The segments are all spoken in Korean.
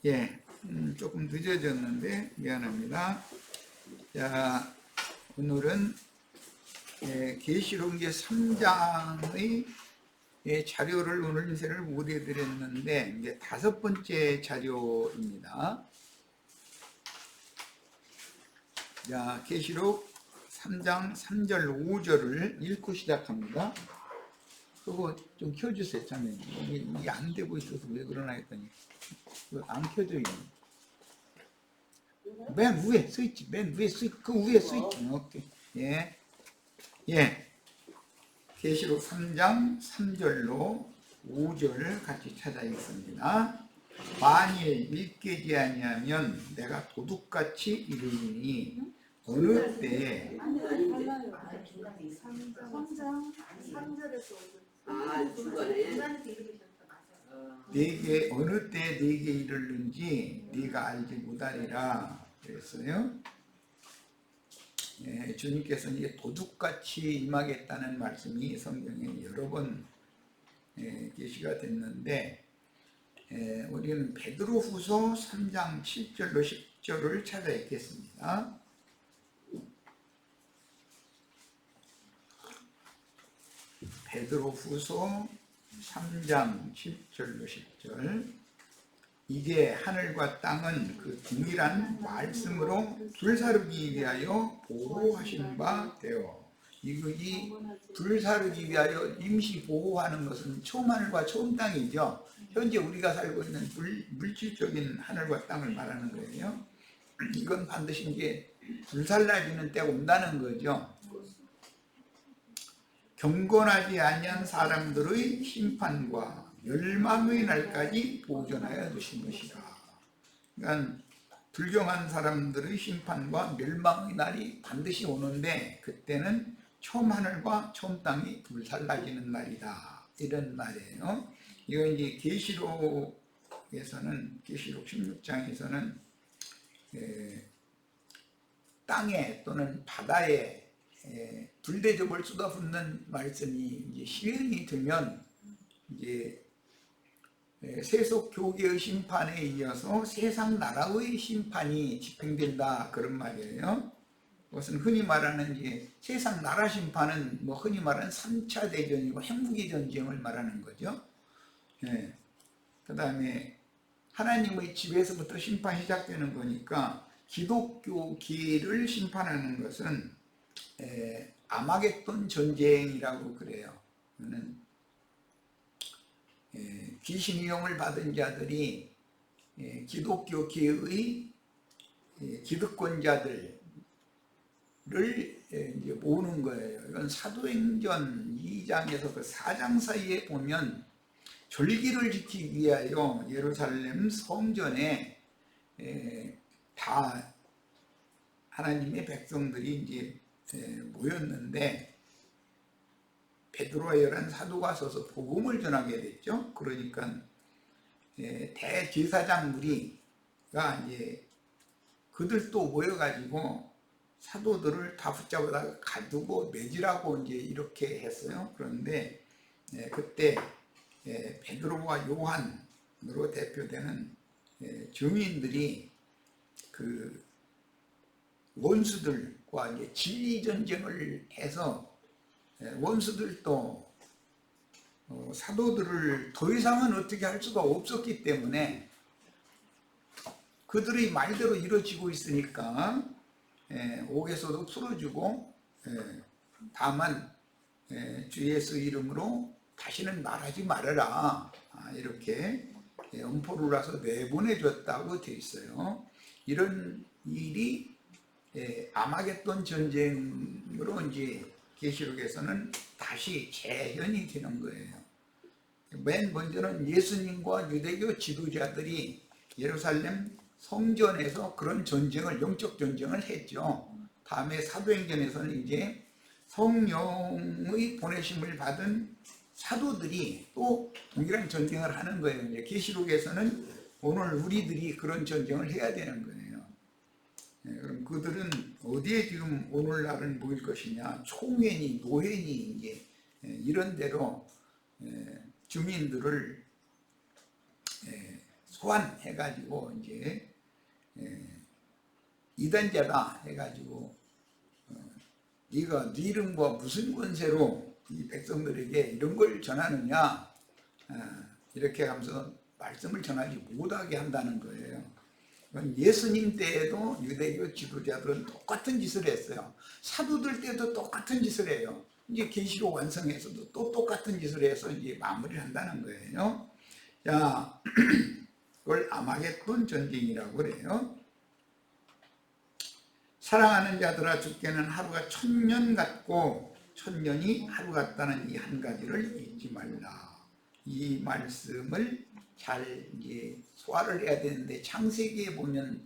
예, 조금 늦어졌는데 미안합니다. 자, 오늘은 계시록 이제 3장의 자료를 오늘 인쇄를 못 해드렸는데 이제 5번째 자료입니다. 자, 계시록 3장 3절 5절을 읽고 시작합니다. 그거 좀 켜주세요, 자매님. 이게 안 되고 있어서 왜 그러나 했더니 안 켜져요. 맨 위에 스위치, 맨 위에 스위치, 그 위에 스위치. 오케이. 예. 계시록 3장 3절로 5절을 같이 찾아 읽습니다. 만일 읽게 아니하면 내가 도둑같이 이르리니 어느 때에 3장 3절에서 네게 어느 때 네게 이르는지 네가 알지 못하리라 그랬어요. 주님께서는 이게 도둑같이 임하겠다는 말씀이 성경에 여러 번 계시가 됐는데 우리는 베드로후서 3장 7절로 10절을 찾아 읽겠습니다. 베드로후서 3장 7절로 10절. 이제 하늘과 땅은 그 동일한 말씀으로 불사르기 위하여 보호하신 바 되어, 이 불사르기 위하여 임시 보호하는 것은 처음 하늘과 처음 땅이죠. 현재 우리가 살고 있는 물질적인 하늘과 땅을 말하는 거예요. 이건 반드시 이제 불살라지는 때가 온다는 거죠. 경건하지 아니한 사람들의 심판과 멸망의 날까지 보존하여 두신 것이다. 그러니까 불경한 사람들의 심판과 멸망의 날이 반드시 오는데 그때는 처음 하늘과 처음 땅이 불살라지는 날이다. 이런 말이에요. 이거 이제 계시록에서는, 계시록 16장에서는 땅에 또는 바다에 불대접을 쏟아붓는 말씀이 이제 시행이 되면 이제 세속 교계의 심판에 이어서 세상 나라의 심판이 집행된다, 그런 말이에요. 그것은 흔히 말하는 이제 세상 나라 심판은 뭐 흔히 말하는 3차 대전이고 핵무기 전쟁을 말하는 거죠. 그 다음에 하나님의 집에서부터 심판이 시작되는 거니까 기독교계를 심판하는 것은 아마겟돈 전쟁이라고 그래요. 귀신의 영을 받은 자들이 기독교계의 기득권자들을 이제 모으는 거예요. 이건 사도행전 2장에서 그 4장 사이에 보면 절기를 지키기 위하여 예루살렘 성전에 다 하나님의 백성들이 이제 모였는데 베드로와 열한 사도가 서서 복음을 전하게 됐죠. 그러니까 대제사장 무리가 이제 그들도 모여가지고 사도들을 다 붙잡아다가 가두고 매질하고 이제 이렇게 했어요. 그런데 그때 베드로와 요한으로 대표되는 증인들이 그 원수들과 이제 진리 전쟁을 해서 원수들도 사도들을 더 이상은 어떻게 할 수가 없었기 때문에 그들의 말대로 이루어지고 있으니까 옥에서도 풀어주고 다만 주 예수 이름으로 다시는 말하지 말아라, 이렇게 엄포를 놔서 내보내줬다고 되어 있어요. 이런 일이 아마겟돈 전쟁으로 이제 계시록에서는 다시 재현이 되는 거예요. 맨 먼저는 예수님과 유대교 지도자들이 예루살렘 성전에서 그런 전쟁을, 영적 전쟁을 했죠. 다음에 사도행전에서는 이제 성령의 보내심을 받은 사도들이 또 동일한 전쟁을 하는 거예요. 이제 계시록에서는 오늘 우리들이 그런 전쟁을 해야 되는 거예요. 그럼 그들은 어디에 지금 오늘날은 모일 것이냐, 총회니 노회니 이제 이런 데로 주민들을 소환해가지고 이제 이단자다 해가지고 네가 네 이름 뭐 무슨 권세로 이 백성들에게 이런 걸 전하느냐 이렇게 하면서 말씀을 전하지 못하게 한다는 거예요. 예수님 때에도 유대교 지도자들은 똑같은 짓을 했어요. 사도들 때도 똑같은 짓을 해요. 이제 계시록 완성에서도 또 똑같은 짓을 해서 이제 마무리를 한다는 거예요. 자, 그걸 아마겟돈 전쟁이라고 그래요. 사랑하는 자들아, 주께는 하루가 1000년 같고 1000년이 하루 같다는 이 한 가지를 잊지 말라. 이 말씀을 잘 이제 소화를 해야 되는데, 창세기에 보면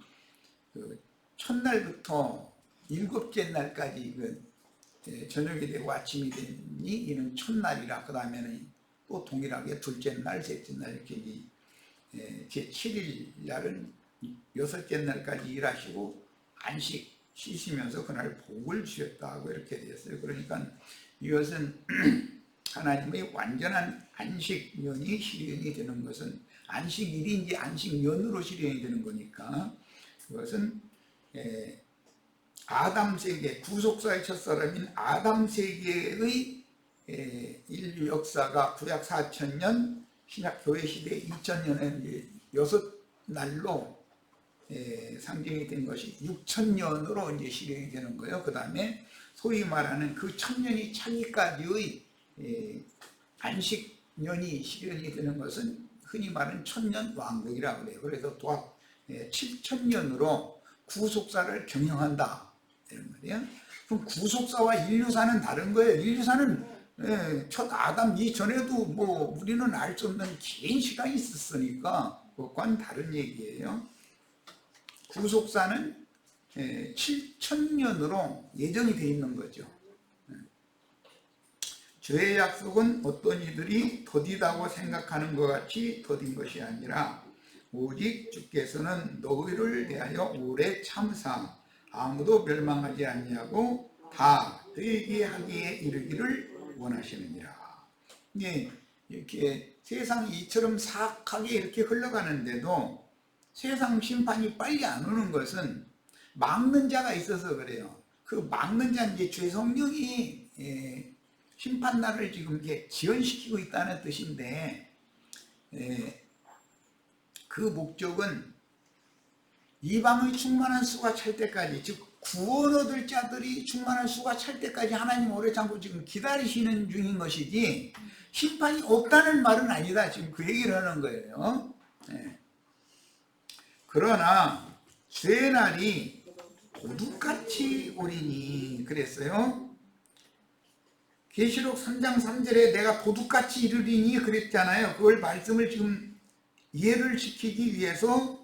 그 첫날부터 일곱째 날까지 저녁이 되고 아침이 되니 이는 첫날이라, 그 다음에는 또 동일하게 둘째 날, 셋째 날 이렇게 제 7일 날은 여섯째 날까지 일하시고 안식 쉬시면서 그날 복을 주셨다고 이렇게 되었어요. 그러니까 이것은 하나님의 완전한 안식년이 실현이 되는 것은, 안식일이 이제 안식년으로 실현이 되는 거니까, 그것은 아담 세계, 구속사의 첫사람인 아담 세계의 인류 역사가 구약 4000년, 신약 교회 시대 2000년에 이제 6날로 상징이 된 것이 6000년으로 이제 실현이 되는 거예요. 그 다음에 소위 말하는 그 1000년이 차기까지의 안식년이 실현이 되는 것은 흔히 말하는 1000년 왕국이라고 그래요. 그래서 도합 7000년으로 구속사를 경영한다 이런 말이에요. 그럼 구속사와 인류사는 다른 거예요. 인류사는 첫 아담 이전에도 뭐 우리는 알 수 없는 긴 시간이 있었으니까 그것과는 다른 얘기예요. 구속사는 7000년으로 예정이 되어 있는 거죠. 죄의 약속은 어떤 이들이 더디다고 생각하는 것 같이 더딘 것이 아니라 오직 주께서는 너희를 대하여 오래 참사 아무도 멸망하지 아니하고 다 회개하기에 이르기를 원하시느니라. 이렇게 세상이 이처럼 사악하게 이렇게 흘러가는데도 세상 심판이 빨리 안 오는 것은 막는 자가 있어서 그래요. 그 막는 자, 이제 죄성령이 심판날을 지금 이렇게 지연시키고 있다는 뜻인데, 그 목적은 이방의 충만한 수가 찰 때까지, 즉 구원 얻을 자들이 충만한 수가 찰 때까지 하나님 오래 참고 지금 기다리시는 중인 것이지, 심판이 없다는 말은 아니다. 지금 그 얘기를 하는 거예요. 그러나 주의 날이 도둑같이 오리니 그랬어요. 계시록 3장 3절에 내가 도둑같이 이르리니 그랬잖아요. 그걸 말씀을 지금 이해를 시키기 위해서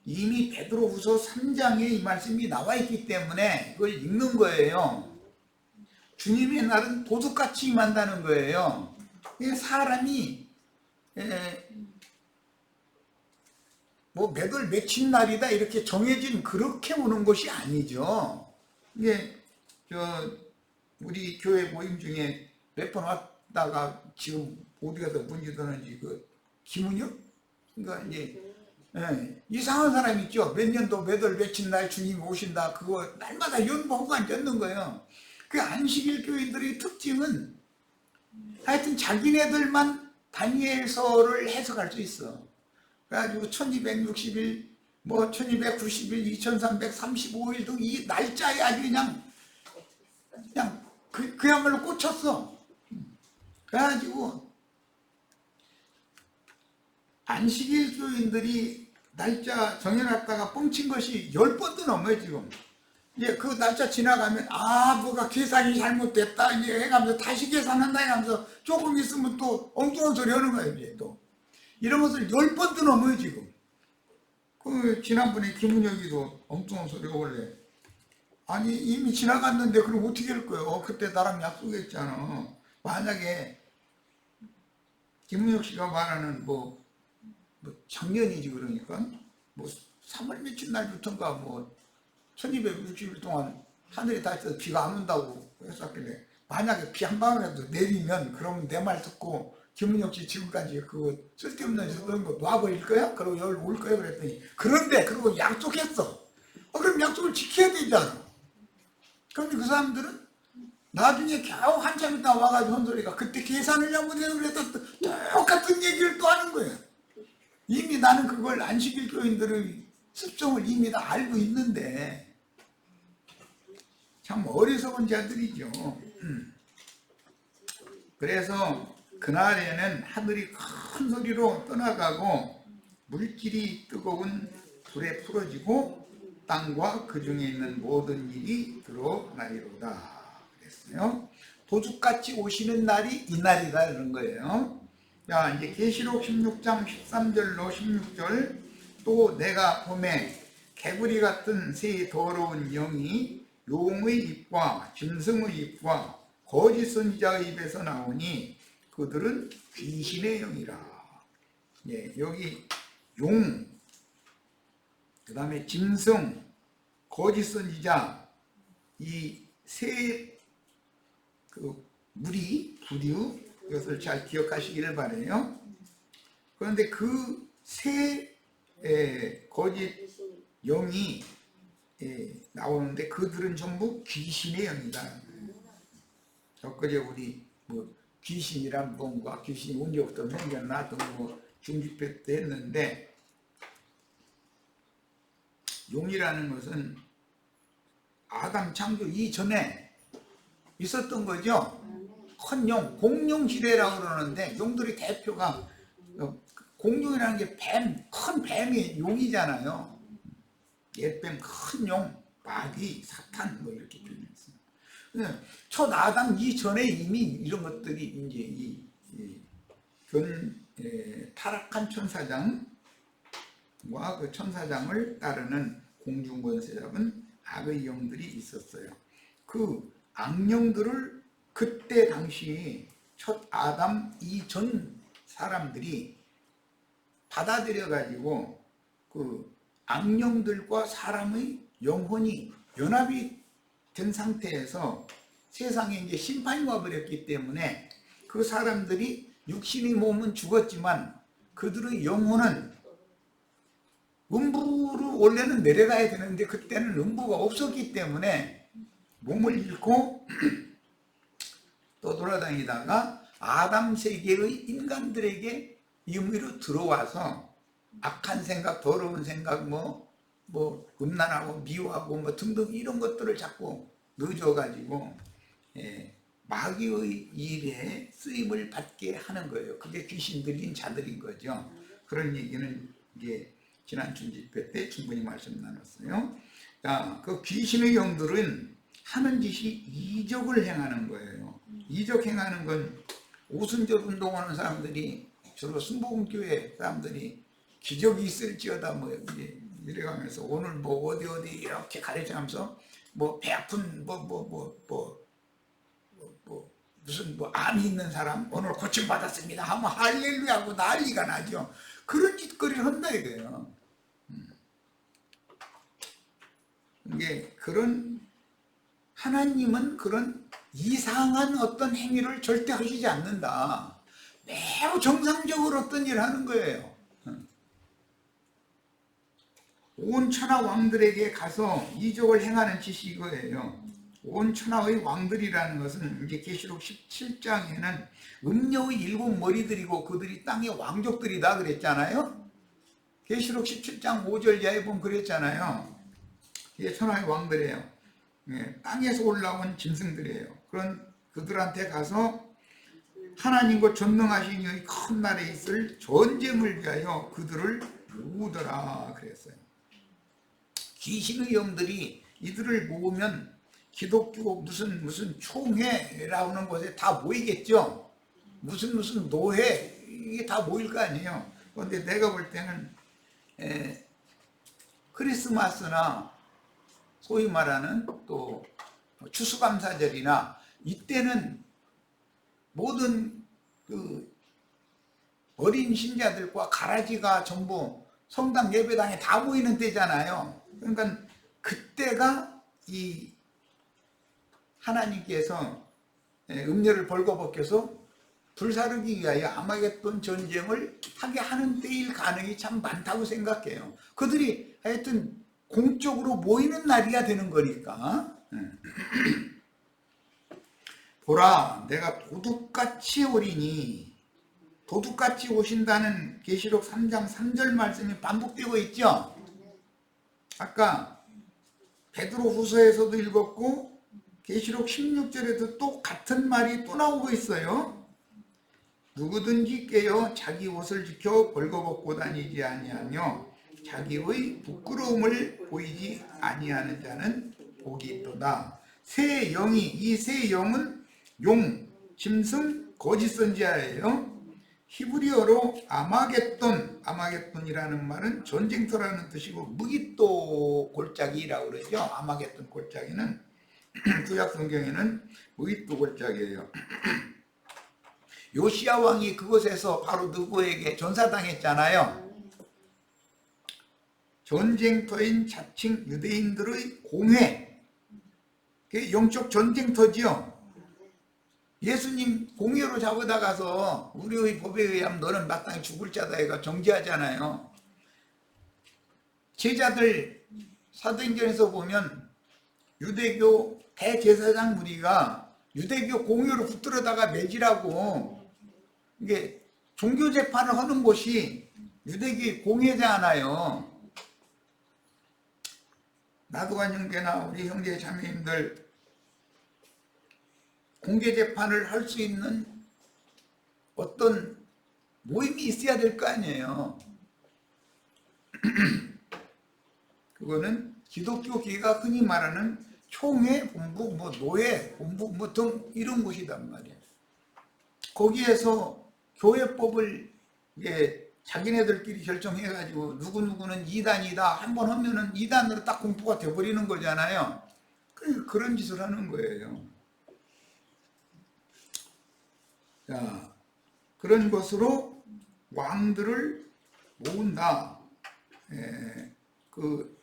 이미 베드로후서 3장에 이 말씀이 나와 있기 때문에 그걸 읽는 거예요. 주님의 날은 도둑같이 임한다는 거예요. 사람이 뭐 몇 월 며칠 날이다 이렇게 정해진 그렇게 오는 것이 아니죠. 이게 우리 교회 모임 중에 몇 번 왔다가 지금 어디가 더 문제되는지 그 김은혁? 그러니까 이제 이상한 사람 있죠. 몇 년도 몇 월 며칠 날 주님이 오신다. 그거 날마다 연보하고 앉았는 거예요. 그 안식일 교인들의 특징은 하여튼 자기네들만 다니엘서를 해석할 수 있어. 그래가지고 1260일, 뭐 1290일, 2335일 등 이 날짜에 아주 그냥 그야말로 꽂혔어. 그래가지고 안식일 교인들이 날짜 정해놨다가 뻥친 것이 10번도 넘어요 지금. 이제 그 날짜 지나가면 뭐가 계산이 잘못됐다 이제 해가면서 다시 계산한다 해가면서 조금 있으면 또 엉뚱한 소리 하는 거예요. 이제 또 이런 것을 10번도 넘어요 지금. 그 지난번에 김은혁이도 엉뚱한 소리 하길래, 아니 이미 지나갔는데 그럼 어떻게 할 거예요? 그때 나랑 약속했잖아. 만약에 김은혁 씨가 말하는 뭐 작년이지, 그러니까 뭐 3월 며칠 날부터인가 뭐 1260일 동안 하늘이 닫혀서 비가 안 온다고 했었길래, 만약에 비 한 방울이라도 내리면 그러면 내 말 듣고 김은혁 씨 지금까지 그거 쓸데없는 짓 하는 거 놔버릴 거야? 그러고 여기 올 거야? 그랬더니 그런데 그러고 약속했어. 그럼 약속을 지켜야 되잖아. 그런데 그 사람들은 나중에 겨우 한참 있다 와가지고 한 소리가 그때 계산을 잘못해서 그래서 똑같은 얘기를 또 하는 거야. 이미 나는 그걸 안식일 교인들의 습성을 이미 다 알고 있는데 참 어리석은 자들이죠. 그래서 그날에는 하늘이 큰 소리로 떠나가고 물질이 뜨거운 불에 풀어지고 땅과 그 중에 있는 모든 일이 드러나리로다 그랬어요. 도둑같이 오시는 날이 이날이다 이런 거예요. 자, 이제 계시록 16장 13절로 16절 또 내가 봄에 개구리 같은 새 더러운 영이 용의 입과 짐승의 입과 거짓 선지자의 입에서 나오니 그들은 귀신의 영이라. 예, 여기 용, 그 다음에 짐승, 거짓 선지자 이 세 무리, 부류 이것을 잘 기억하시기를 바라요. 그런데 그 세 거짓 영이 나오는데 그들은 전부 귀신의 영이다. 엊그제 우리 뭐 귀신이란 뭔가 귀신이 언제부터 생겼나 또 뭐 중집회 때 했는데 용이라는 것은 아담 창조 이전에 있었던 거죠. 큰 용, 공룡 시대라고 그러는데 용들의 대표가 공룡이라는 게 뱀, 큰 뱀이 용이잖아요. 옛뱀, 큰 용, 마귀, 사탄 뭐 이렇게 표현했어요. 첫 아담 이전에 이미 이런 것들이 이제 타락한 천사장과 그 천사장을 따르는 공중권세 잡은 악의 영들이 있었어요. 그 악령들을 그때 당시 첫 아담 이전 사람들이 받아들여 가지고 그 악령들과 사람의 영혼이 연합이 된 상태에서 세상에 이제 심판이 와버렸기 때문에 그 사람들이 육신의 몸은 죽었지만 그들의 영혼은 음부로 원래는 내려가야 되는데 그때는 음부가 없었기 때문에 몸을 잃고 떠돌아다니다가 아담 세계의 인간들에게 임의로 들어와서 악한 생각, 더러운 생각, 뭐 음란하고 미워하고 뭐 등등 이런 것들을 자꾸 넣어줘가지고 마귀의 일에 쓰임을 받게 하는 거예요. 그게 귀신들인 자들인 거죠. 그런 얘기는 이제 지난 중집회 때 충분히 말씀 나눴어요. 자, 그 귀신의 영들은 하는 짓이 이적을 행하는 거예요. 이적 행하는 건 오순절 운동하는 사람들이 주로 순복음교회 사람들이 기적이 있을지어다 뭐 이래가면서 오늘 뭐 어디 이렇게 가르쳐가면서 뭐 배 아픈 무슨 뭐 암이 있는 사람 오늘 고침 받았습니다 하면 할렐루야 하고 난리가 나죠. 그런 짓거리를 한다 이거예요. 이게 그런 하나님은 그런 이상한 어떤 행위를 절대 하시지 않는다. 매우 정상적으로 어떤 일을 하는 거예요. 온 천하 왕들에게 가서 이적을 행하는 짓이 이거예요. 온 천하의 왕들이라는 것은 이제 계시록 17장에는 음녀의 7머리들이고 그들이 땅의 왕족들이다 그랬잖아요. 계시록 17장 5절 이하에 보면 그랬잖아요. 이게 천하의 왕들이에요. 땅에서 올라온 짐승들이에요. 그런 그들한테 가서 하나님과 전능하신 이의 큰 날에 있을 전쟁을 위하여 그들을 모으더라 그랬어요. 귀신의 영들이 이들을 모으면 기독교 무슨 총회라고 하는 곳에 다 모이겠죠. 무슨 노회 이게 다 모일 거 아니에요. 그런데 내가 볼 때는 크리스마스나 소위 말하는 또 추수감사절이나 이때는 모든 그 어린 신자들과 가라지가 전부 성당 예배당에 다 모이는 때잖아요. 그러니까 그때가 이 하나님께서 음녀를 벌거벗겨서 불사르기 위하여 아마겟돈 전쟁을 하게 하는 때일 가능이 참 많다고 생각해요. 그들이 하여튼 공적으로 모이는 날이야 되는 거니까. 보라, 내가 도둑같이 오리니. 도둑같이 오신다는 계시록 3장 3절 말씀이 반복되고 있죠. 아까 베드로 후서에서도 읽었고 계시록 16절에도 또 같은 말이 또 나오고 있어요. 누구든지 깨어 자기 옷을 지켜 벌거벗고 다니지 아니하며 자기의 부끄러움을 보이지 아니하는 자는 복이 있도다. 새 영이, 이 새 영은 용, 짐승, 거짓 선지자예요. 히브리어로 아마겟돈이라는 말은 전쟁터라는 뜻이고 무깃도 골짜기라고 그러죠. 아마겟돈 골짜기는 구약 성경에는 무깃도 골짜기예요. 요시야 왕이 그곳에서 바로 느고에게 전사당했잖아요. 전쟁터인 자칭 유대인들의 공회, 그게 영적 전쟁터지요. 예수님 공회로 잡아다가서 우리의 법에 의하면 너는 마땅히 죽을 자다 해가 정죄하잖아요. 제자들 사도행전에서 보면 유대교 대제사장 무리가 유대교 공회로 붙들어다가 매질하고 이게 종교 재판을 하는 곳이 유대교 공회잖아요. 나도관 형제나 우리 형제 자매님들 공개 재판을 할 수 있는 어떤 모임이 있어야 될 거 아니에요. 그거는 기독교계가 흔히 말하는 총회 본부, 노예 본부 등 이런 곳이단 말이에요. 거기에서 교회법을 자기네들끼리 결정해가지고 누구누구는 이단이다 한번 하면은 이단으로 딱 공포가 돼버리는 거잖아요. 그런 짓을 하는 거예요. 자, 그런 것으로 왕들을 모은다. 그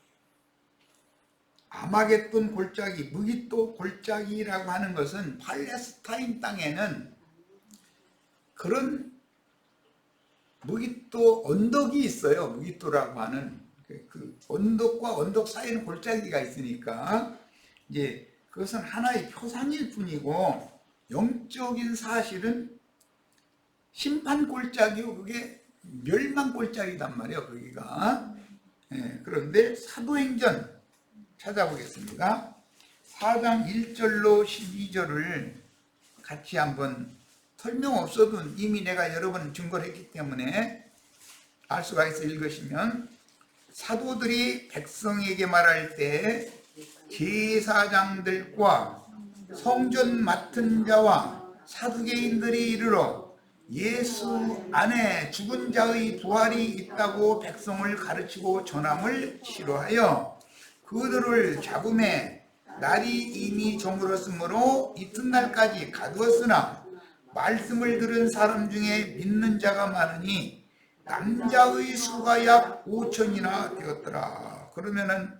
아마겟돈 골짜기, 무깃도 골짜기라고 하는 것은 팔레스타인 땅에는 그런 무깃도 언덕이 있어요. 무깃도라고 하는 그 언덕과 언덕 사이에는 골짜기가 있으니까 이제 그것은 하나의 표상일 뿐이고 영적인 사실은 심판 골짜기고 그게 멸망 골짜기단 말이에요. 거기가. 그런데 사도행전 찾아보겠습니다. 4장 1절로 12절을 같이 한번 설명 없어도 이미 내가 여러 번 증거를 했기 때문에 알 수가 있어. 읽으시면 사도들이 백성에게 말할 때 제사장들과 성전 맡은 자와 사두개인들이 이르러 예수 안에 죽은 자의 부활이 있다고 백성을 가르치고 전함을 싫어하여 그들을 잡음에 날이 이미 저물었으므로 이튿날까지 가두었으나 말씀을 들은 사람 중에 믿는 자가 많으니 남자의 수가 약 5천이나 되었더라. 그러면은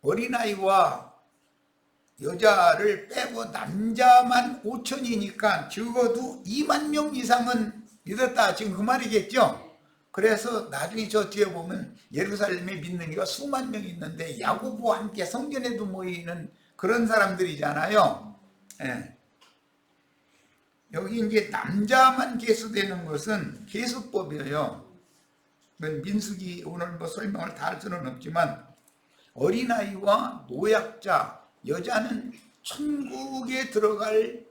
어린아이와 여자를 빼고 남자만 5천이니까 적어도 2만 명 이상은 믿었다. 지금 그 말이겠죠? 그래서 나중에 저 뒤에 보면 예루살렘에 믿는 이가 수만 명 있는데 야고보와 함께 성전에도 모이는 그런 사람들이잖아요. 여기 이제 남자만 계수되는 것은 계수법이에요. 민수기 오늘 뭐 설명을 다 할 수는 없지만 어린아이와 노약자, 여자는 천국에 들어갈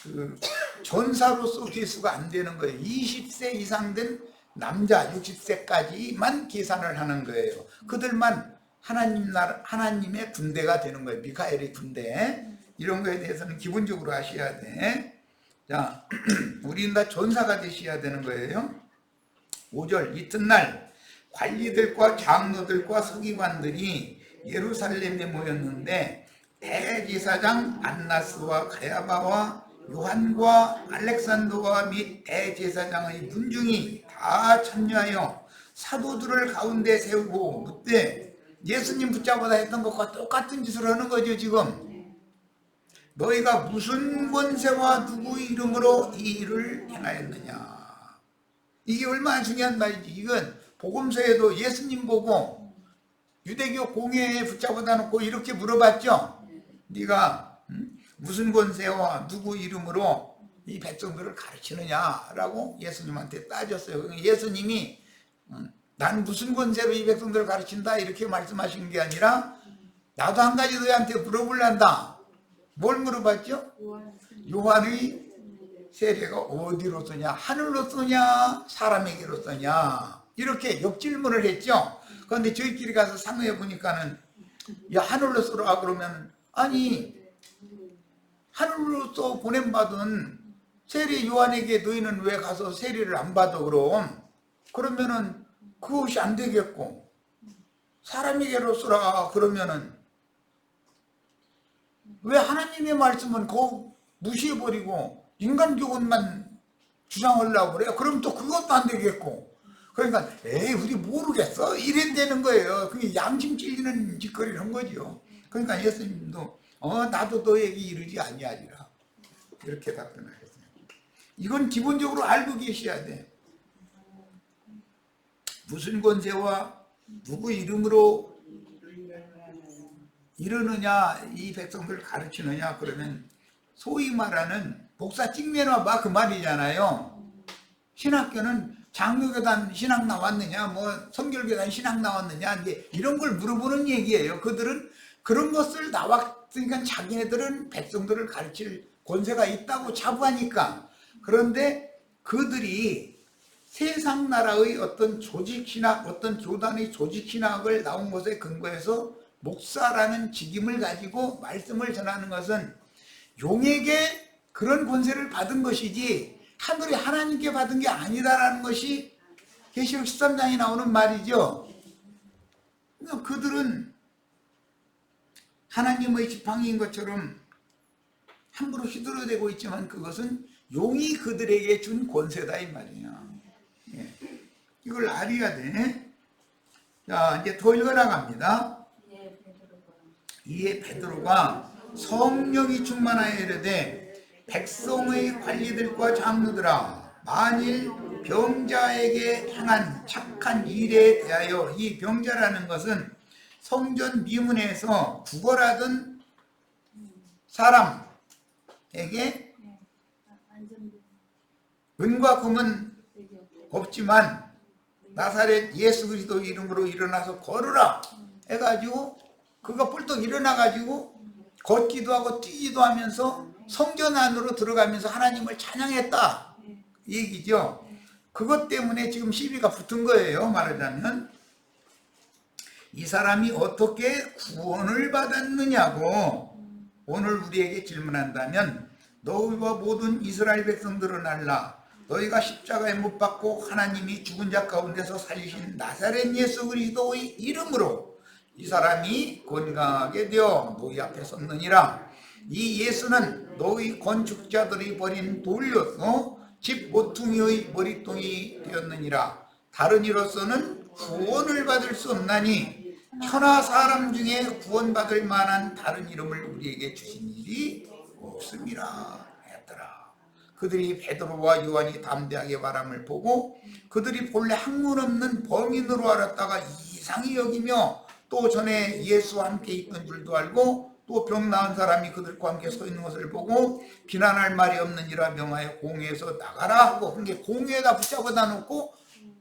그 전사로서 계수가 안 되는 거예요. 20세 이상 된 남자 60세까지만 계산을 하는 거예요. 그들만 하나님의 군대가 되는 거예요. 미카엘의 군대. 이런 거에 대해서는 기본적으로 아셔야 돼. 자, 우리는 다 전사가 되셔야 되는 거예요. 5절 이튿날 관리들과 장로들과 서기관들이 예루살렘에 모였는데 대제사장 안나스와 가야바와 요한과 알렉산더와 및 대제사장의 문중이 다 참여하여 사도들을 가운데 세우고 그때 예수님 붙잡아다 했던 것과 똑같은 짓을 하는 거죠. 지금 너희가 무슨 권세와 누구 이름으로 이 일을 행하였느냐. 이게 얼마나 중요한 말이지. 이건 복음서에도 예수님 보고 유대교 공회에 붙잡아다 놓고 이렇게 물어봤죠. 네가 무슨 권세와 누구 이름으로 이 백성들을 가르치느냐라고 예수님한테 따졌어요. 예수님이 난 무슨 권세로 이 백성들을 가르친다 이렇게 말씀하신 게 아니라 나도 한 가지 너희한테 물어볼란다. 뭘 물어봤죠? 요한의 세례가 어디로 쏘냐? 하늘로 쏘냐? 사람에게로 쏘냐? 이렇게 역질문을 했죠. 그런데 저희끼리 가서 상의해 보니까는 야 하늘로 쏘라 그러면 아니 하늘로서 보냄받은 세례 요한에게 너희는 왜 가서 세례를 안 받아 그러면은 그것이 안 되겠고 사람에게로 쏘라 그러면은 왜 하나님의 말씀은 그거 무시해버리고 인간 교훈만 주장하려고 그래요? 그럼 또 그것도 안 되겠고 그러니까 에이 우리 모르겠어 이래 되는 거예요. 그게 양심 찔리는 짓거리를 한 거죠. 그러니까 예수님도 나도 너에게 이르지 아니하리라 이렇게 답변하셨어요. 이건 기본적으로 알고 계셔야 돼. 무슨 권세와 누구 이름으로 이르느냐 이 백성들을 가르치느냐 그러면 소위 말하는 목사 찍매놔봐 그 말이잖아요. 신학교는 장로교단 신학 나왔느냐 뭐 성결교단 신학 나왔느냐 이제 이런 걸 물어보는 얘기예요. 그들은 그런 것을 나왔으니까 자기네들은 백성들을 가르칠 권세가 있다고 자부하니까. 그런데 그들이 세상 나라의 어떤 조직신학 어떤 교단의 조직신학을 나온 것에 근거해서 목사라는 직임을 가지고 말씀을 전하는 것은 용에게 그런 권세를 받은 것이지 하늘에 하나님께 받은 게 아니다라는 것이 계시록 13장에 나오는 말이죠. 그들은 하나님의 지팡이인 것처럼 함부로 휘두르대고 있지만 그것은 용이 그들에게 준 권세다 이 말이야. 예. 이걸 알아야 돼. 자 이제 더 읽어나갑니다. 이에 베드로가 성령이 충만하여 이르되 백성의 관리들과 장로들아 만일 병자에게 행한 착한 일에 대하여 이 병자라는 것은 성전 미문에서 구걸하던 사람에게 은과 금은 없지만 나사렛 예수 그리스도 이름으로 일어나서 걸으라 해가지고 그가 뿔떡 일어나가지고 걷기도 하고 뛰기도 하면서 성전 안으로 들어가면서 하나님을 찬양했다 이 얘기죠. 그것 때문에 지금 시비가 붙은 거예요. 말하자면 이 사람이 어떻게 구원을 받았느냐고 오늘 우리에게 질문한다면 너희와 모든 이스라엘 백성들은 알라. 너희가 십자가에 못 박고 하나님이 죽은 자 가운데서 살리신 나사렛 예수 그리스도의 이름으로 이 사람이 건강하게 되어 너희 앞에 섰느니라. 이 예수는 너희 건축자들이 버린 돌로서 집 모퉁이의 머리통이 되었느니라. 다른 이로서는 구원을 받을 수 없나니 천하 사람 중에 구원받을 만한 다른 이름을 우리에게 주신 일이 없음이라 했더라. 그들이 베드로와 요한이 담대하게 말함을 보고 그들이 본래 학문 없는 범인으로 알았다가 이상히 여기며 또 전에 예수와 함께 있던 줄도 알고 또 병 나은 사람이 그들과 함께 서 있는 것을 보고 비난할 말이 없느니라 명하여 공회에서 나가라 하고 그게 공회에다 붙잡아다 놓고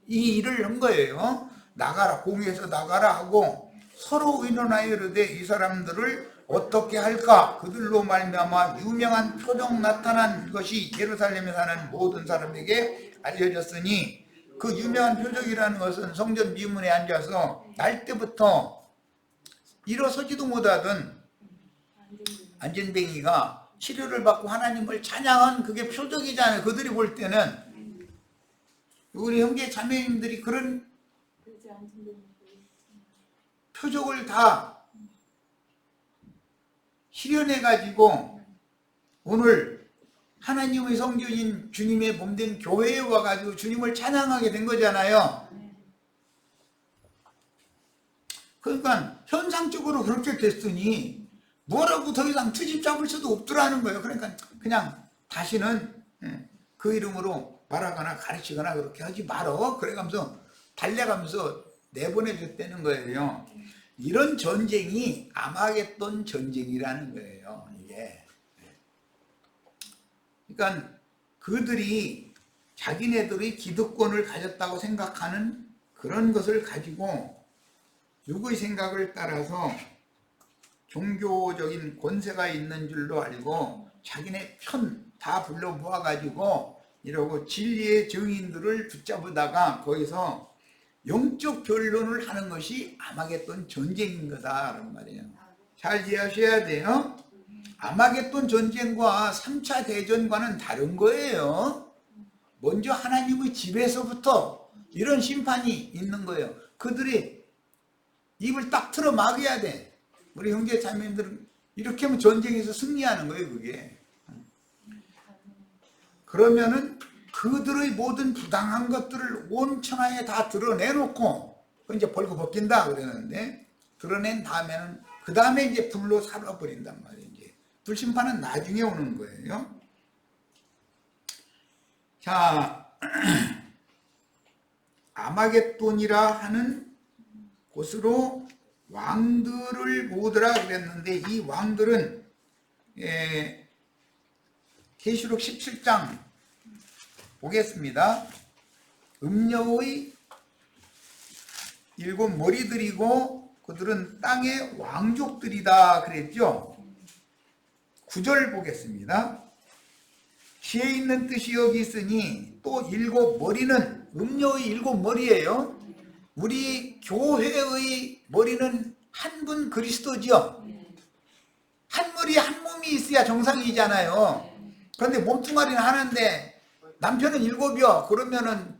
이 일을 한 거예요. 나가라 공회에서 나가라 하고 서로 의논하여 이르되 이 사람들을 어떻게 할까? 그들로 말미암아 유명한 표적 나타난 것이 예루살렘에 사는 모든 사람에게 알려졌으니 그 유명한 표적이라는 것은 성전 미문에 앉아서 날 때부터 일어서지도 못하던 안전뱅이가 치료를 받고 하나님을 찬양한 그게 표적이잖아요. 그들이 볼 때는 우리 형제 자매님들이 그런 표적을 다 실현해 가지고 오늘 하나님의 성전인 주님의 몸된 교회에 와가지고 주님을 찬양하게 된 거잖아요. 그러니까 현상적으로 그렇게 됐으니 뭐라고 더 이상 트집 잡을 수도 없더라는 거예요. 그러니까 그냥 다시는 그 이름으로 말하거나 가르치거나 그렇게 하지 말어. 그래가면서 달래가면서 내보내줬다는 거예요. 이런 전쟁이 아마겟돈 전쟁이라는 거예요. 이게. 그러니까 그들이 자기네들이 기득권을 가졌다고 생각하는 그런 것을 가지고 누구의 생각을 따라서 종교적인 권세가 있는 줄로 알고 자기네 편 다 불러 모아가지고 이러고 진리의 증인들을 붙잡으다가 거기서 영적 변론을 하는 것이 아마겟돈 전쟁인 거다라는 말이에요. 잘 이해하셔야 돼요. 아마겟돈 전쟁과 3차 대전과는 다른 거예요. 먼저 하나님의 집에서부터 이런 심판이 있는 거예요. 그들이 입을 딱 틀어 막아야 돼. 우리 형제 자매들은 이렇게 하면 전쟁에서 승리하는 거예요. 그게. 그러면은 그들의 모든 부당한 것들을 온 천하에 다 드러내놓고 이제 벌거 벗긴다 그러는데, 드러낸 다음에는 그 다음에 이제 불로 살아버린단 말이에요. 이제 불심판은 나중에 오는 거예요. 자, 아마겟돈이라 하는 곳으로 왕들을 모으더라 그랬는데, 이 왕들은 계시록 17장 보겠습니다. 음녀의 7 머리들이고 그들은 땅의 왕족들이다 그랬죠. 9절 보겠습니다. 지혜 있는 뜻이 여기 있으니 또 7 머리는 음녀의 7 머리예요. 우리 교회의 머리는 한 분 그리스도죠. 한 머리 한 몸이 있어야 정상이잖아요. 그런데 몸뚱아리는 하나인데 남편은 7이요. 그러면은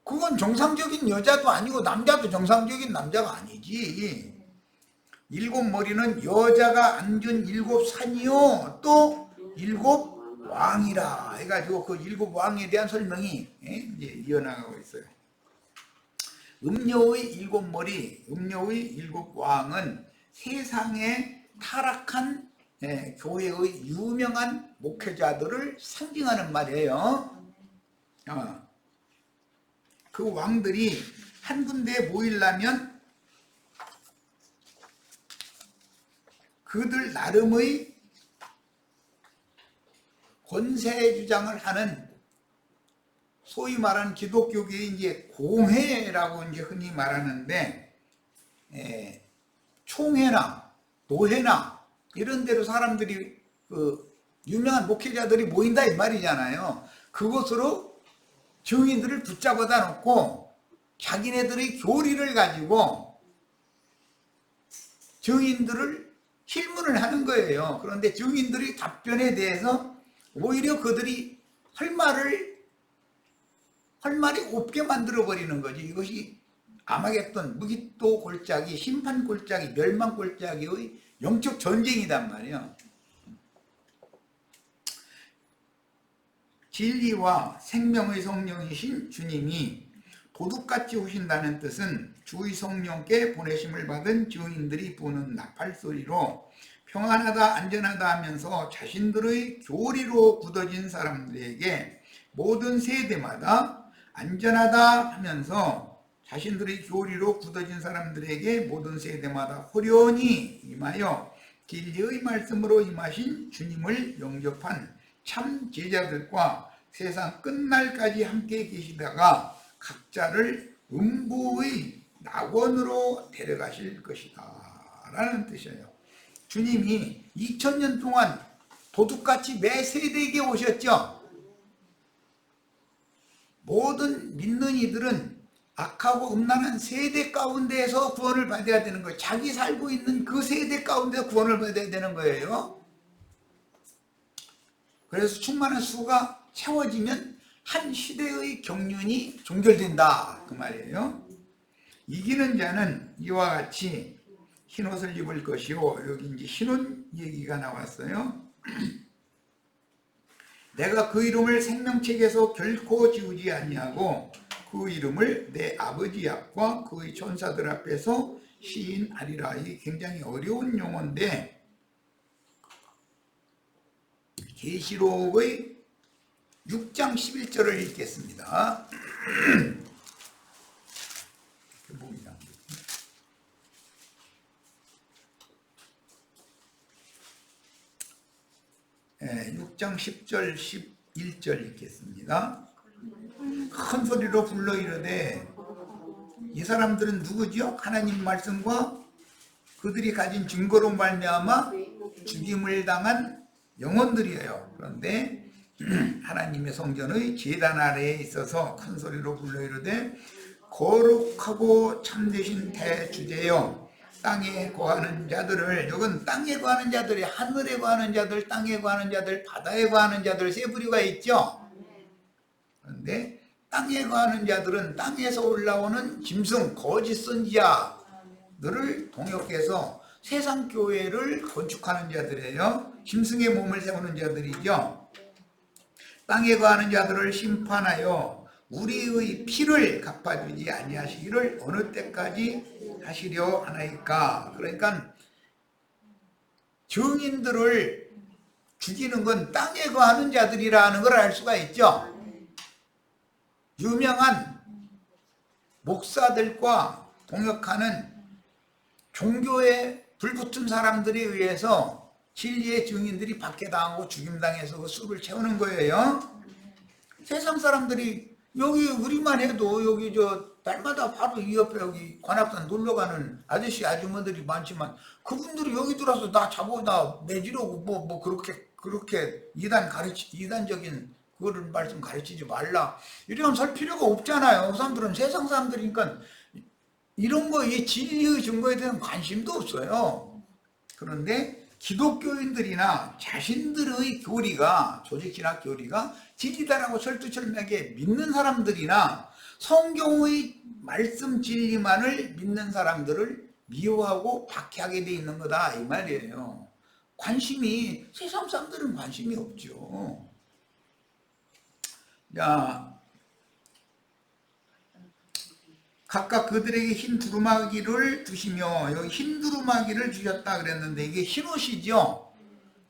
그건 정상적인 여자도 아니고 남자도 정상적인 남자가 아니지. 7 머리는 여자가 앉은 7 산이요 또 7 왕이라 해가지고 그 7 왕에 대한 설명이 이제 이어나가고 있어요. 음녀의 7 머리, 음녀의 7 왕은 세상에 타락한 교회의 유명한 목회자들을 상징하는 말이에요. 그 왕들이 한 군데에 모이려면 그들 나름의 권세 주장을 하는 소위 말하는 기독교계의 이제 공회라고 이제 흔히 말하는데, 총회나 노회나 이런 데로 사람들이 그 유명한 목회자들이 모인다 이 말이잖아요. 그곳으로 증인들을 붙잡아다 놓고 자기네들의 교리를 가지고 증인들을 질문을 하는 거예요. 그런데 증인들의 답변에 대해서 오히려 그들이 할 말이 없게 만들어 버리는 거지. 이것이 아마겟돈, 무기또 골짜기, 심판 골짜기, 멸망 골짜기의 영적 전쟁이단 말이에요. 진리와 생명의 성령이신 주님이 도둑같이 오신다는 뜻은 주의 성령께 보내심을 받은 증인들이 부는 나팔소리로 평안하다 안전하다 하면서 자신들의 교리로 굳어진 사람들에게 모든 세대마다 안전하다 하면서 자신들의 교리로 굳어진 사람들에게 모든 세대마다 호련히 임하여 진리의 말씀으로 임하신 주님을 영접한 참 제자들과 세상 끝날까지 함께 계시다가 각자를 음부의 낙원으로 데려가실 것이다 라는 뜻이에요. 주님이 2000년 동안 도둑같이 매 세대에게 오셨죠. 모든 믿는 이들은 악하고 음란한 세대 가운데에서 구원을 받아야 되는 거예요. 자기 살고 있는 그 세대 가운데서 구원을 받아야 되는 거예요. 그래서 충만한 수가 채워지면 한 시대의 경륜이 종결된다 그 말이에요. 이기는 자는 이와 같이 흰옷을 입을 것이요. 여기 이제 흰옷 얘기가 나왔어요. 내가 그 이름을 생명책에서 결코 지우지 아니하고 그 이름을 내 아버지 앞과 그의 천사들 앞에서 시인하리라. 이게 굉장히 어려운 용어인데 계시록의 6장 11절을 읽겠습니다. 네, 6장 10절 11절 읽겠습니다. 큰 소리로 불러 이르되 이 사람들은 누구죠? 하나님 말씀과 그들이 가진 증거로 말미암아 죽임을 당한 영혼들이에요. 그런데 하나님의 성전의 제단 아래에 있어서 큰 소리로 불러 이르되 거룩하고 참되신 대주제여 땅에 거하는 자들을, 이건 땅에 거하는 자들이 하늘에 거하는 자들, 땅에 거하는 자들, 바다에 거하는 자들 세 부류가 있죠. 그런데 땅에 거하는 자들은 땅에서 올라오는 짐승, 거짓 선지자들을 동역해서 세상 교회를 건축하는 자들이에요. 짐승의 몸을 세우는 자들이죠. 땅에 거하는 자들을 심판하여 우리의 피를 갚아주지 아니하시기를 어느 때까지 하시려 하나이까. 그러니까 증인들을 죽이는 건 땅에 거하는 자들이라는 걸 알 수가 있죠. 유명한 목사들과 동역하는 종교에 불붙은 사람들에 의해서 진리의 증인들이 박해당하고 죽임당해서 그 수를 채우는 거예요. 세상 사람들이 여기 우리만 해도 여기 저 달마다 바로 이 옆에 여기 관악산 놀러가는 아저씨 아주머니들이 많지만 그분들이 여기 들어서 나 잡아다 매지려고 뭐 그렇게 이단적인 그거를 말씀 가르치지 말라 이런 설 필요가 없잖아요. 그 사람들은 세상 사람들이니까 이런 거에 진리의 증거에 대한 관심도 없어요. 그런데 기독교인들이나 자신들의 교리가, 조직신학 교리가 진리다라고 철두철미하게 믿는 사람들이나 성경의 말씀 진리만을 믿는 사람들을 미워하고 박해하게 돼 있는 거다 이 말이에요. 관심이, 세상 사람들은 관심이 없죠. 자, 각각 그들에게 흰 두루마기를 두시며, 여기 흰 두루마기를 주셨다 그랬는데 이게 흰옷이죠.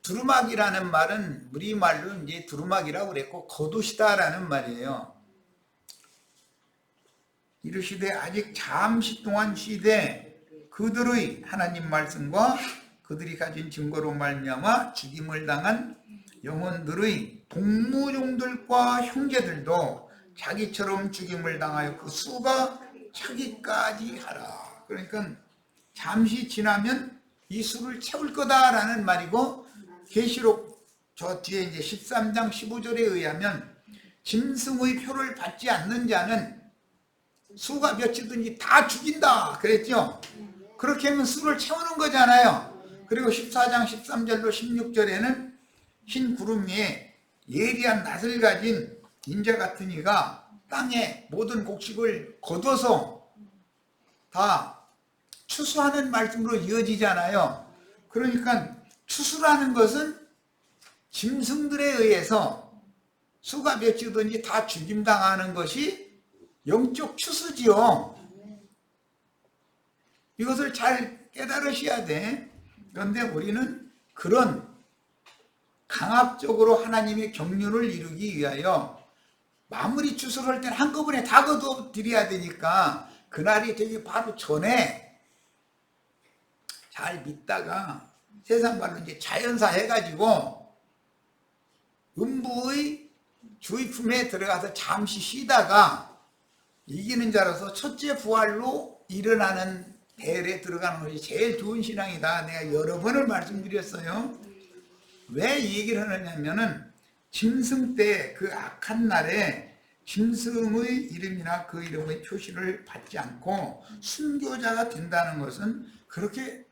두루마기라는 말은 우리말로 이제 두루마기라고 그랬고 겉옷이다라는 말이에요. 이르시되 아직 잠시 동안 쉬되 그들의 하나님 말씀과 그들이 가진 증거로 말미암아 죽임을 당한 영혼들의 동무종들과 형제들도 자기처럼 죽임을 당하여 그 수가 차기까지 하라. 그러니까 잠시 지나면 이 수를 채울 거다라는 말이고, 계시록 저 뒤에 이제 13장 15절에 의하면 짐승의 표를 받지 않는 자는 수가 몇이든지 다 죽인다 그랬죠. 그렇게 하면 수를 채우는 거잖아요. 그리고 14장 13절로 16절에는 흰 구름 위에 예리한 낫을 가진 인자 같은 이가 땅에 모든 곡식을 거둬서 다 추수하는 말씀으로 이어지잖아요. 그러니까 추수라는 것은 짐승들에 의해서 수가 몇이든지 다 죽임당하는 것이 영적 추수지요. 이것을 잘 깨달으셔야 돼. 그런데 우리는 그런 강압적으로 하나님의 경륜을 이루기 위하여 마무리 추수를 할 때는 한꺼번에 다 거둬 드려야 되니까 그날이 되기 바로 전에 잘 믿다가 세상 말로 이제 자연사 해가지고 음부의 주의 품에 들어가서 잠시 쉬다가 이기는 자로서 첫째 부활로 일어나는 대열에 들어가는 것이 제일 좋은 신앙이다. 내가 여러 번을 말씀드렸어요. 왜 이 얘기를 하느냐면은 짐승 때 그 악한 날에 짐승의 이름이나 그 이름의 표시를 받지 않고 순교자가 된다는 것은 그렇게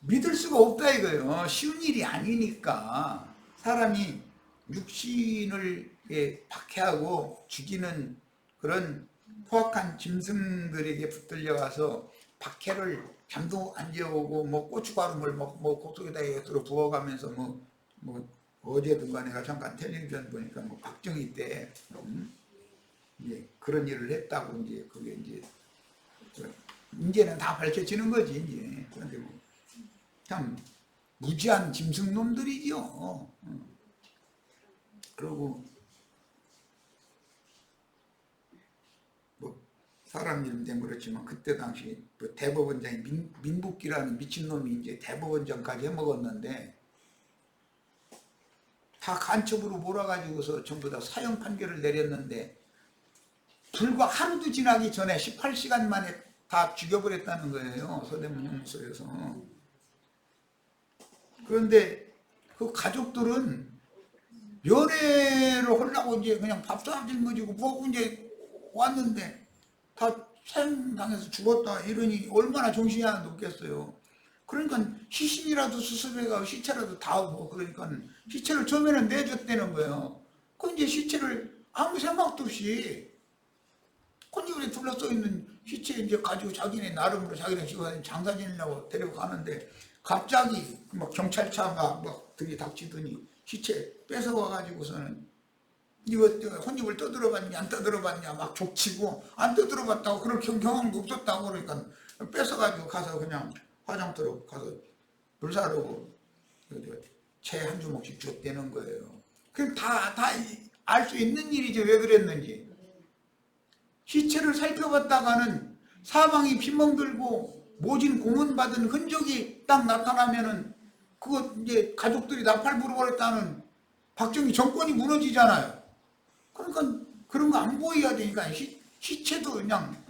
믿을 수가 없다 이거예요. 쉬운 일이 아니니까. 사람이 육신을 박해하고 죽이는 그런 포악한 짐승들에게 붙들려가서 박해를 잠도 안 재우고 뭐 고춧가루를 뭐 고속에다 들어 부어가면서 뭐 어제든가 내가 잠깐 텔레비전 보니까 뭐 박정희 때 이제 그런 일을 했다고 이제 그게 이제는 다 밝혀지는 거지 이제. 그런데 뭐 참 무지한 짐승놈들이죠. 그리고 뭐 사람 이름 때문에 그렇지만 그때 당시 그 대법원장이 민복기라는 미친놈이 이제 대법원장까지 해먹었는데 다 간첩으로 몰아가지고서 전부 다 사형 판결을 내렸는데 불과 하루도 지나기 전에 18시간 만에 다 죽여버렸다는 거예요. 서대문 형무소에서. 그런데 그 가족들은 면회를 하려고 이제 그냥 밥도 안 짊어지고 뭐하고 이제 왔는데 다 사형당해서 죽었다 이러니 얼마나 정신이 하나 없겠어요. 그러니까 시신이라도 수습해가 시체라도 다 오고 그러니까 시체를 처음에는 내줬다는 거예요. 그 이제 시체를 아무 생각도 없이 콘집에 둘러싸여 있는 시체 이제 가지고 자기네 나름으로 자기네 집안에 장사 지내려고 데리고 가는데 갑자기 막 경찰차가 막 들이닥치더니 시체 뺏어와가지고서는 이거 혼집을 떠들어봤냐 안 떠들어봤냐 막 족치고 안 떠들어봤다고 그럴 경험도 없었다고 그러니까 뺏어가지고 가서 그냥 화장터로 가서 물 사려고 채 한 주먹씩 줬다는 거예요. 그럼 다 알 수 있는 일이죠. 왜 그랬는지. 시체를 살펴봤다가는 사방이 피멍들고 모진 고문받은 흔적이 딱 나타나면은 그거 이제 가족들이 나팔 불어버렸다는 박정희 정권이 무너지잖아요. 그러니까 그런 거 안 보여야 되니까 시체도 그냥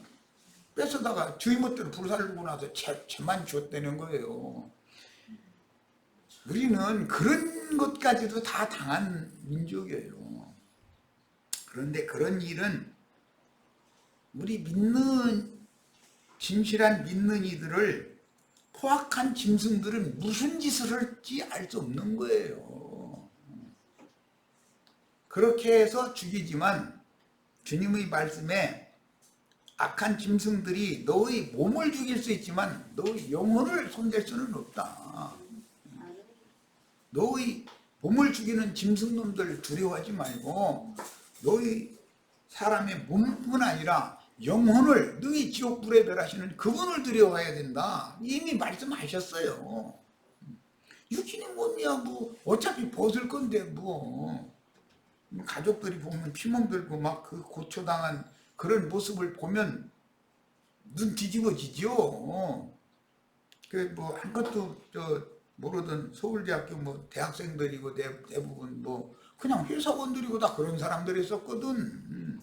뺏어다가 주의 멋대로 불살르고 나서 채만 줬다는 거예요. 우리는 그런 것까지도 다 당한 민족이에요. 그런데 그런 일은 우리 진실한 믿는 이들을 포악한 짐승들은 무슨 짓을 할지 알 수 없는 거예요. 그렇게 해서 죽이지만 주님의 말씀에 악한 짐승들이 너의 몸을 죽일 수 있지만 너의 영혼을 손댈 수는 없다. 너의 몸을 죽이는 짐승놈들 두려워하지 말고 너희 사람의 몸뿐 아니라 영혼을 너희 지옥불에 멸하시는 그분을 두려워해야 된다. 이미 말씀하셨어요. 육신이 몸이야 뭐 어차피 벗을 건데 뭐 가족들이 보면 피멍 들고 막 그 고초당한 그런 모습을 보면 눈 뒤집어지죠. 그 뭐 한 것도 모르던 서울대학교 뭐 대학생들이고 대부분 뭐 그냥 회사원들이고 다 그런 사람들이 있었거든.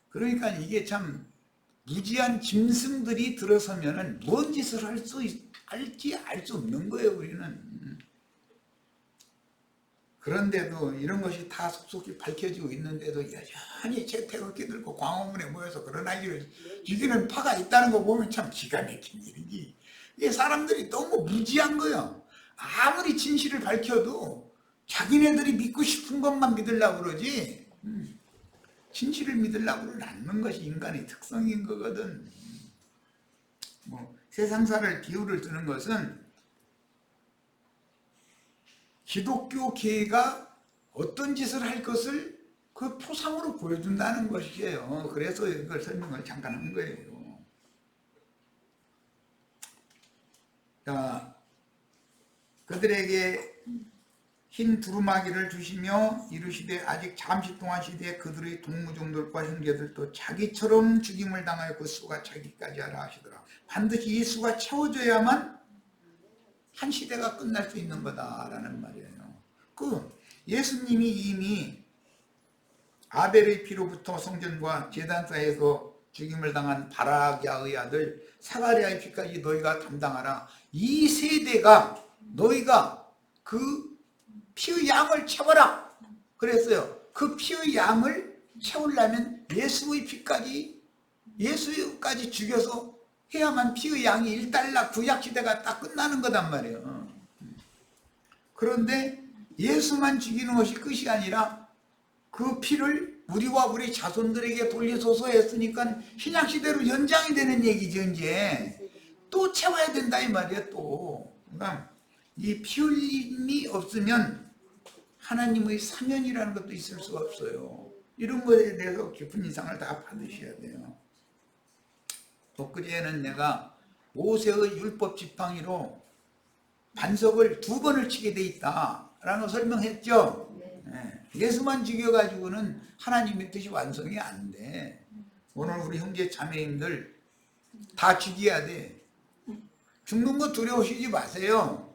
그러니까 이게 참 무지한 짐승들이 들어서면은 뭔 짓을 할지 알 수 없는 거예요, 우리는. 그런데도 이런 것이 다 속속히 밝혀지고 있는데도 여전히 재택어깨 들고 광화문에 모여서 그런 아이들을 죽이는 파가 있다는 거 보면 참 기가 막힌 일이지. 이게 사람들이 너무 무지한 거예요. 아무리 진실을 밝혀도 자기네들이 믿고 싶은 것만 믿으려고 그러지 진실을 믿으려고는 않는 것이 인간의 특성인 거거든. 뭐 세상사를 비유를 드는 것은 기독교 계가 어떤 짓을 할 것을 그 표상으로 보여준다는 것이에요. 그래서 이걸 설명을 잠깐 한 거예요. 자, 그들에게 흰 두루마기를 주시며 이르시되 아직 잠시 동안 시대에 그들의 동무종들과 형제들도 자기처럼 죽임을 당하여 그 수가 차기까지 하라 하시더라. 반드시 이 수가 채워져야만 한 시대가 끝날 수 있는 거다라는 말이에요. 그 예수님이 이미 아벨의 피로부터 성전과 제단사에서 죽임을 당한 바라기아의 아들 사가랴의 피까지 너희가 담당하라. 이 세대가 너희가 그 피의 양을 채워라 그랬어요. 그 피의 양을 채우려면 예수까지 죽여서 해야만 피의 양이 일단락 구약시대가 딱 끝나는 거단 말이에요. 그런데 예수만 죽이는 것이 끝이 아니라 그 피를 우리와 우리 자손들에게 돌려줘서 했으니까 신약시대로 연장이 되는 얘기죠. 이제 또 채워야 된다 이 말이에요. 또 그러니까 이 피 흘림이 없으면 하나님의 사면이라는 것도 있을 수가 없어요. 이런 것에 대해서 깊은 인상을 다 받으셔야 돼요. 엊그제는 내가 모세의 율법 지팡이로 반석을 2번을 치게 돼 있다라는 걸 설명했죠. 예수만 죽여가지고는 하나님의 뜻이 완성이 안 돼. 오늘 우리 형제 자매님들 다 죽여야 돼. 죽는 거 두려우시지 마세요.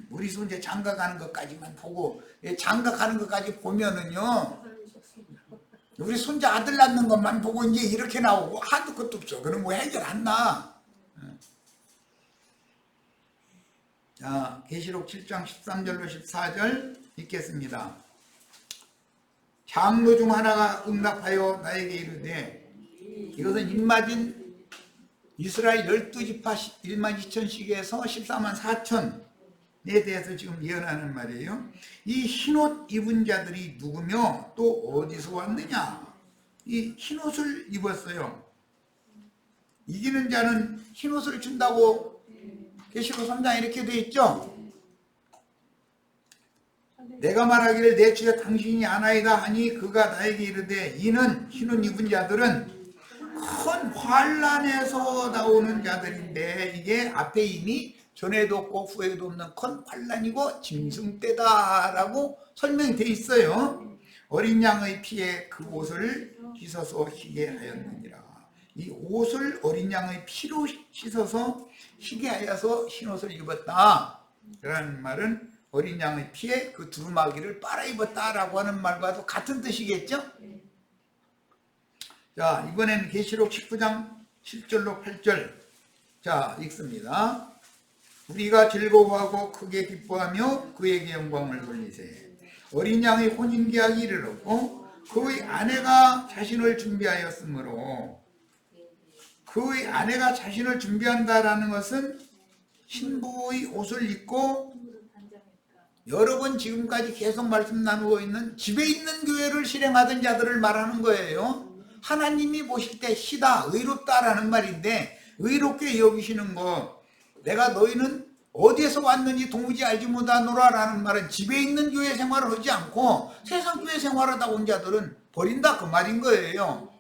우리 손자 장가 가는 것까지만 보고, 장가 가는 것까지 보면은요, 우리 손자 아들 낳는 것만 보고 이제 이렇게 나오고 한도 것도 없어. 그럼 뭐 해결 안 나. 자, 계시록 7장 13절로 14절 읽겠습니다. 장로 중 하나가 응답하여 나에게 이르되, 이것은 입맞은 이스라엘 12지파 1만 2천씩에서 14만 4천에 대해서 지금 예언하는 말이에요. 이 흰옷 입은 자들이 누구며 또 어디서 왔느냐? 이 흰옷을 입었어요. 이기는 자는 흰옷을 준다고 계시록 3장에 이렇게 되어 있죠. 내가 말하기를 내 주여 당신이 아나이다 하니 그가 나에게 이르되, 이는 흰옷 입은 자들은 큰 환란에서 나오는 자들인데, 이게 앞에 이미 전에도 없고 후에도 없는 큰 환란이고 짐승 때다라고 설명이 되어 있어요. 어린 양의 피에 그 옷을 씻어서 희게 하였느니라. 이 옷을 어린 양의 피로 씻어서 희게 하여서 흰옷을 입었다 라는 말은 어린 양의 피에 그 두루마기를 빨아 입었다라고 하는 말과도 같은 뜻이겠죠. 자, 이번에는 계시록 19장 7절로 8절. 자, 읽습니다. 우리가 즐거워하고 크게 기뻐하며 그에게 영광을 돌리세. 어린 양의 혼인계약이 이르렀고 그의 아내가 자신을 준비하였으므로, 그의 아내가 자신을 준비한다라는 것은 신부의 옷을 입고, 여러 번 지금까지 계속 말씀 나누고 있는 집에 있는 교회를 실행하던 자들을 말하는 거예요. 하나님이 보실 때 희다, 의롭다라는 말인데, 의롭게 여기시는 거, 내가 너희는 어디에서 왔는지 도무지 알지 못하노라 라는 말은 집에 있는 교회 생활을 하지 않고 세상 교회 생활하다 온 자들은 버린다 그 말인 거예요.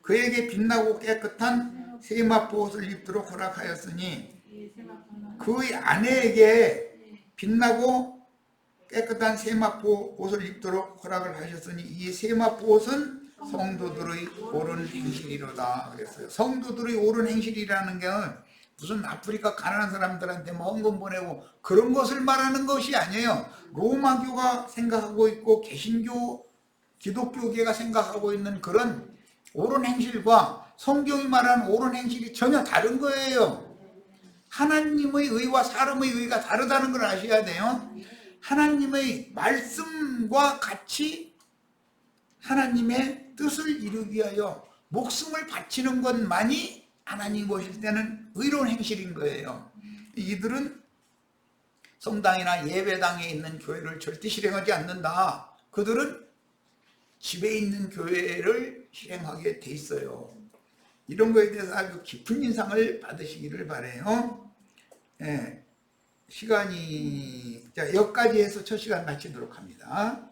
그에게 빛나고 깨끗한 세마포 옷을 입도록 허락하였으니, 그의 아내에게 빛나고 깨끗한 세마포 옷을 입도록 허락을 하셨으니 이 세마포 옷은 성도들의 옳은 행실이로다 그랬어요. 성도들의 옳은 행실이라는 게 무슨 아프리카 가난한 사람들한테 뭐 헌금 보내고 그런 것을 말하는 것이 아니에요. 로마교가 생각하고 있고 개신교, 기독교계가 생각하고 있는 그런 옳은 행실과 성경이 말하는 옳은 행실이 전혀 다른 거예요. 하나님의 의와 사람의 의가 다르다는 걸 아셔야 돼요. 하나님의 말씀과 같이 하나님의 뜻을 이루기 위하여 목숨을 바치는 것만이 하나님 보실 때는 의로운 행실인 거예요. 이들은 성당이나 예배당에 있는 교회를 절대 실행하지 않는다. 그들은 집에 있는 교회를 실행하게 돼 있어요. 이런 거에 대해서 아주 깊은 인상을 받으시기를 바라요. 시간이, 자, 여기까지 해서 첫 시간 마치도록 합니다.